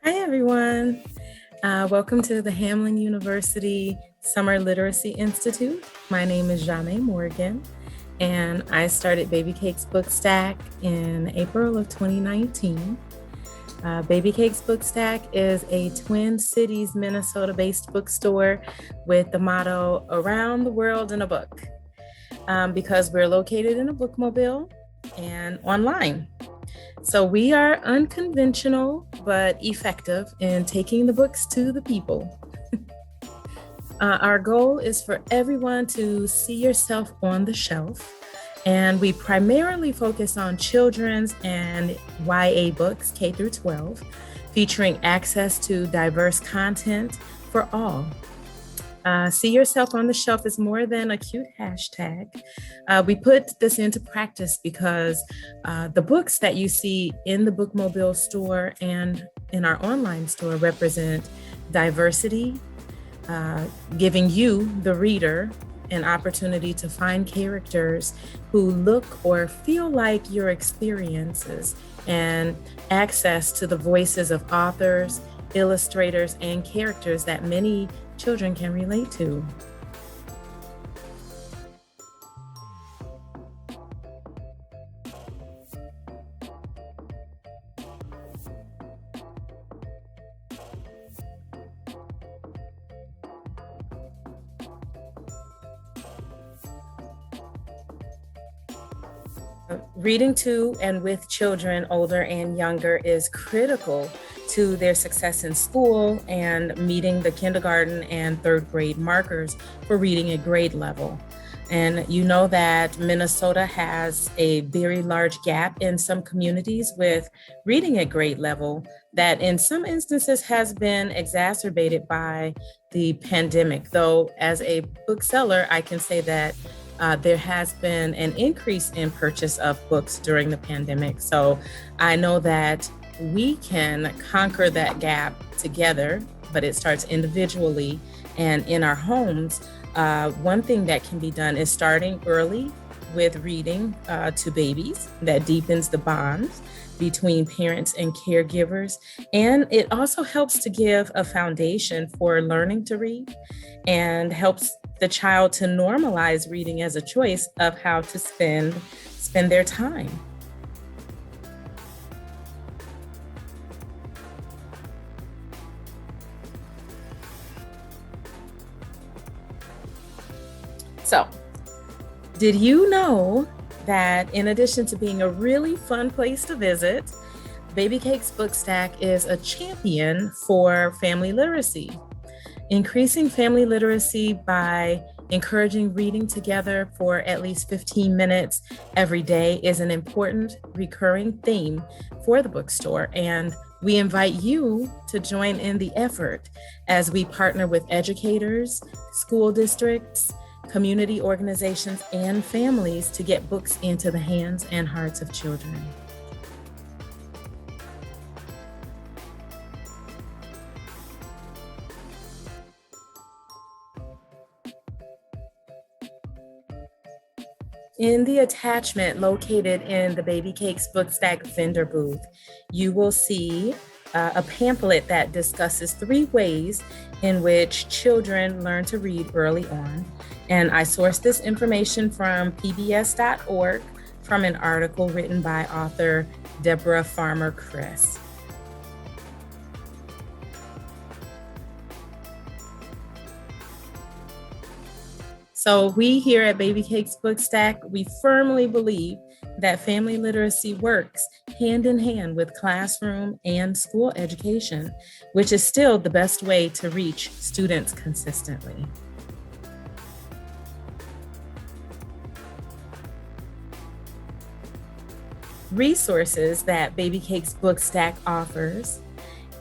Hi, everyone. Welcome to the Hamline University Summer Literacy Institute. My name is Jame Morgan, and I started Babycake's Book Stack in April of 2019. Babycake's Book Stack is a Twin Cities, Minnesota-based bookstore with the motto, "Around the World in a Book," because we're located in a bookmobile and online. So we are unconventional but effective in taking the books to the people. Our goal is for everyone to see yourself on the shelf, and we primarily focus on children's and YA books, K through 12, featuring access to diverse content for all. See yourself on the shelf is more than a cute hashtag. We put this into practice because the books that you see in the Bookmobile store and in our online store represent diversity, giving you, the reader, an opportunity to find characters who look or feel like your experiences, and access to the voices of authors, illustrators, and characters that many children can relate to. Reading to and with children older and younger is critical to their success in school and meeting the kindergarten and third grade markers for reading at grade level. And you know that Minnesota has a very large gap in some communities with reading at grade level that in some instances has been exacerbated by the pandemic. Though as a bookseller, I can say that there has been an increase in purchase of books during the pandemic. So I know that we can conquer that gap together, but it starts individually and in our homes. One thing that can be done is starting early with reading to babies. That deepens the bonds between parents and caregivers. And it also helps to give a foundation for learning to read and helps the child to normalize reading as a choice of how to spend their time. So, did you know that in addition to being a really fun place to visit, Babycake's Book Stack is a champion for family literacy? Increasing family literacy by encouraging reading together for at least 15 minutes every day is an important recurring theme for the bookstore. And we invite you to join in the effort as we partner with educators, school districts, community organizations, and families to get books into the hands and hearts of children. In the attachment located in the Babycake's Book Stack vendor booth, you will see a pamphlet that discusses 3 ways in which children learn to read early on. And I sourced this information from pbs.org from an article written by author Deborah Farmer Chris. So we here at Babycake's Book Stack, we firmly believe that family literacy works hand in hand with classroom and school education, which is still the best way to reach students consistently. Resources that Babycake's Book Stack offers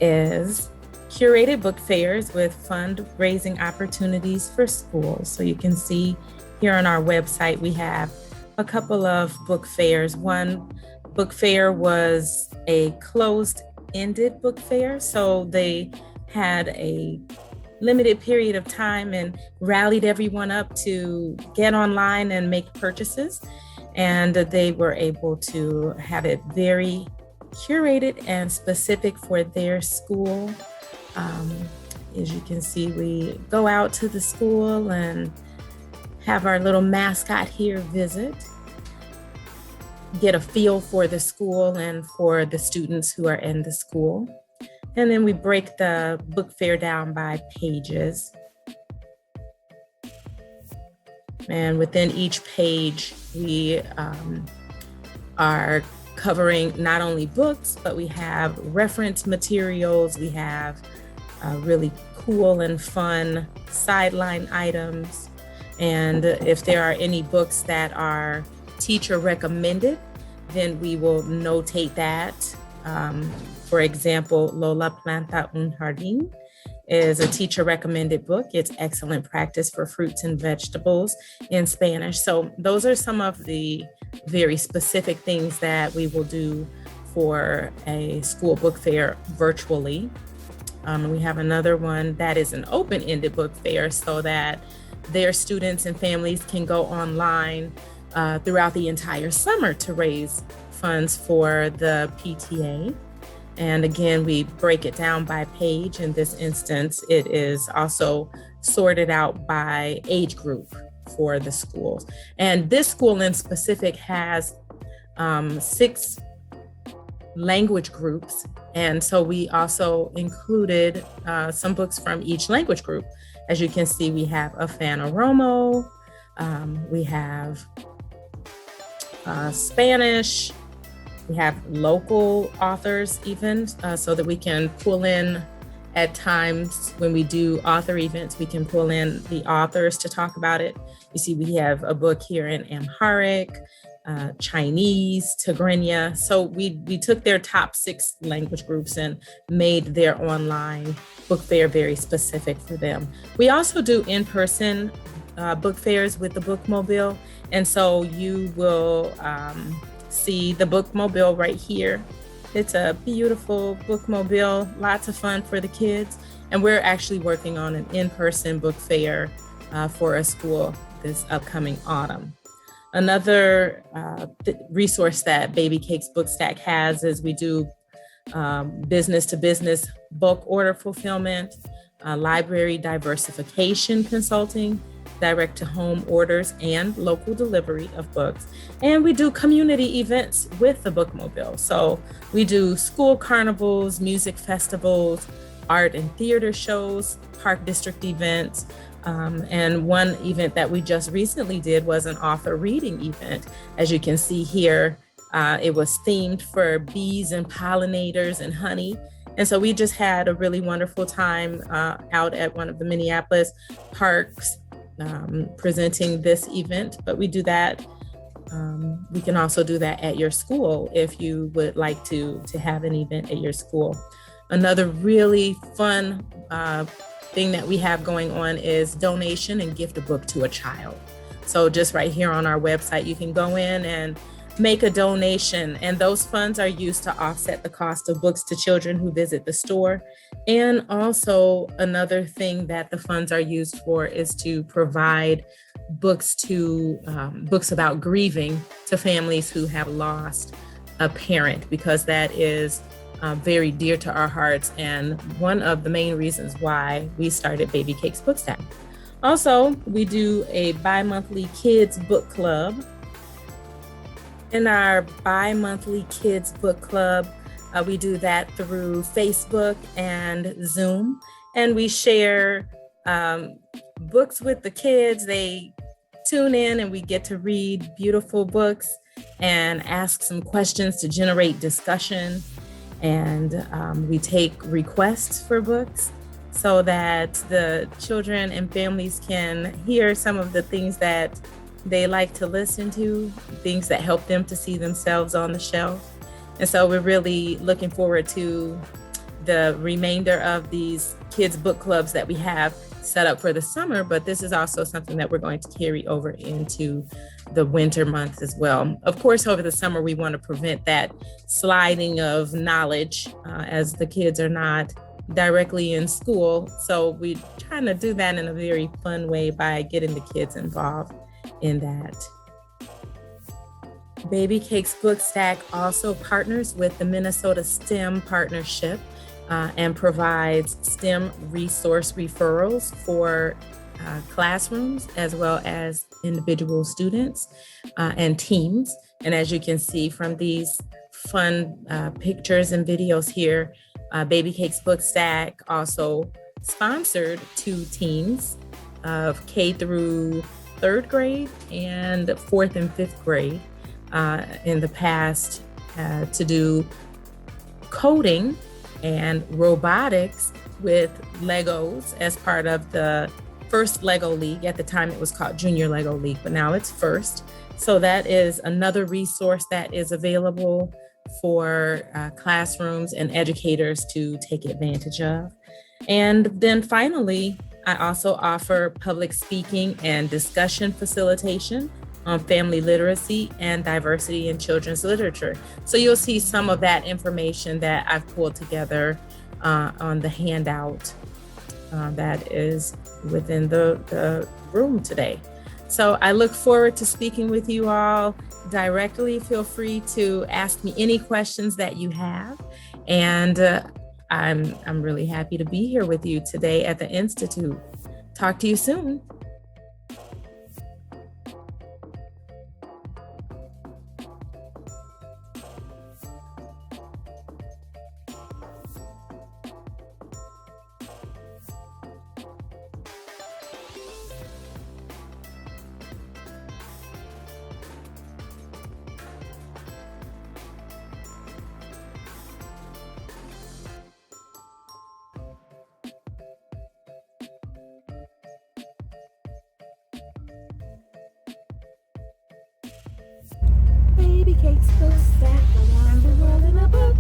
is curated book fairs with fundraising opportunities for schools. So you can see here on our website, we have a couple of book fairs. One book fair was a closed-ended book fair. So they had a limited period of time and rallied everyone up to get online and make purchases. And they were able to have it very curated and specific for their school. As you can see, we go out to the school and have our little mascot here visit, get a feel for the school and for the students who are in the school. And then we break the book fair down by pages. And within each page, we are covering not only books, but we have reference materials. We have really cool and fun sideline items. And if there are any books that are teacher recommended, then we will notate that. For example, Lola Planta un Jardín is a teacher recommended book. It's excellent practice for fruits and vegetables in Spanish. So those are some of the very specific things that we will do for a school book fair virtually. We have another one that is an open-ended book fair so that their students and families can go online throughout the entire summer to raise funds for the PTA. And again, we break it down by page. In this instance, it is also sorted out by age group for the schools. And this school in specific has 6 language groups. And so we also included some books from each language group. As you can see, we have Afana-Romo, we have Spanish, we have local authors even, so that we can pull in at times when we do author events, we can pull in the authors to talk about it. You see, we have a book here in Amharic, Chinese, Tigrinya. So we took their top 6 language groups and made their online book fair very specific for them. We also do in-person book fairs with the Bookmobile. And so you will see the Bookmobile right here. It's a beautiful Bookmobile, lots of fun for the kids. And we're actually working on an in-person book fair for a school this upcoming autumn. Another resource that Babycake's Book Stack has is we do business-to-business bulk order fulfillment, library diversification consulting, direct-to-home orders, and local delivery of books. And we do community events with the Bookmobile. So we do school carnivals, music festivals, art and theater shows, park district events. And one event that we just recently did was an author reading event. As you can see here, it was themed for bees and pollinators and honey. And so we just had a really wonderful time out at one of the Minneapolis parks presenting this event, but we do that. We can also do that at your school if you would like to have an event at your school. Another really fun thing that we have going on is donation and gift a book to a child. So just right here on our website, you can go in and make a donation, and those funds are used to offset the cost of books to children who visit the store. And also another thing that the funds are used for is to provide books about grieving to families who have lost a parent, because that is very dear to our hearts and one of the main reasons why we started Babycake's Book Stack. Also, we do a bi-monthly kids book club. In our bi-monthly kids book club, we do that through Facebook and Zoom, and we share books with the kids. They tune in and we get to read beautiful books and ask some questions to generate discussion. And we take requests for books so that the children and families can hear some of the things that they like to listen to, things that help them to see themselves on the shelf. And so we're really looking forward to the remainder of these kids book clubs that we have set up for the summer, but this is also something that we're going to carry over into the winter months as well. Of course, over the summer, we want to prevent that sliding of knowledge as the kids are not directly in school. So we're trying to do that in a very fun way by getting the kids involved in that. Babycake's Book Stack also partners with the Minnesota STEM Partnership and provides STEM resource referrals for classrooms as well as individual students and teams. And as you can see from these fun pictures and videos here, Babycake's Book Stack also sponsored 2 teams of K through 3rd grade and 4th and 5th grade in the past to do coding and robotics with Legos as part of the first Lego League. At the time, it was called Junior Lego League, but now it's first. So that is another resource that is available for classrooms and educators to take advantage of. And then finally, I also offer public speaking and discussion facilitation on family literacy and diversity in children's literature. So you'll see some of that information that I've pulled together on the handout that is within the room today. So I look forward to speaking with you all directly. Feel free to ask me any questions that you have. And I'm really happy to be here with you today at the Institute. Talk to you soon. Babycake's book stack around the world in a book.